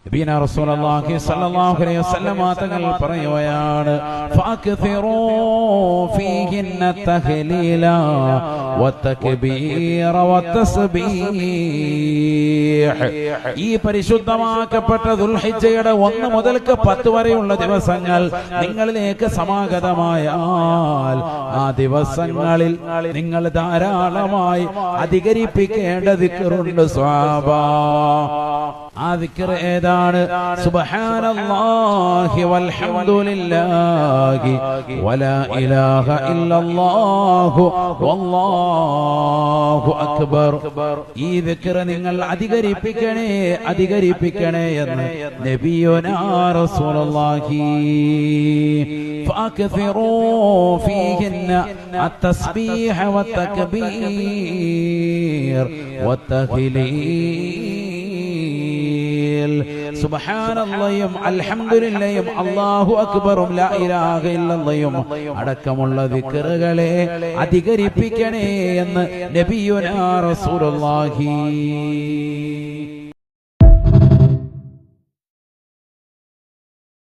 നബിയനാ റസൂലുള്ളാഹി സ്വല്ലല്ലാഹു അലൈഹി വസല്ലം തങ്ങൾ പറയുകയാണ് ഫഅക്തിറൂ ഫീഹിന്ന തഹ്ലീല വതക്ബീറ വതസ്ബീഹ്. ഈ പരിശുദ്ധമാക്കപ്പെട്ട ദുൽഹിജ്ജയുടെ 1 മുതൽ 10 വരെയുള്ള ദിവസങ്ങൾ നിങ്ങളിലേക്ക് സമാഗതമായാൽ ആ ദിവസങ്ങളിൽ നിങ്ങൾ ധാരാളമായി അധികരിപ്പിക്കേണ്ട ദിക്റുണ്ട് സ്വഹാബാ. ആ ദിക്ർ ഏതാണ്? സുബ്ഹാനല്ലാഹി വൽഹംദുലില്ലാഹി വലാ ഇലാഹ ഇല്ലല്ലാഹു വല്ലാഹു അക്ബർ. ഈ ദിക്ർ നിങ്ങൾ അധികരിപ്പിക്കണേ എന്ന് നബിയുനാ റസൂലുള്ളാഹി. ഫഅക്തിറൂ ഫീഹിന്ന അത്തസ്ബീഹ വത്തക്ബീർ വത്തഹ്ലീൽ. സുബ്ഹാനല്ലാഹും അൽഹംദുലില്ലാഹും അല്ലാഹു അക്ബറും ലാ ഇലാഹ ഇല്ലല്ലാഹും അടക്കമുള്ള ദിക്റുകളെ അധികരിപ്പിക്കണേ എന്ന് നബിയുനാ റസൂലുള്ളാഹി.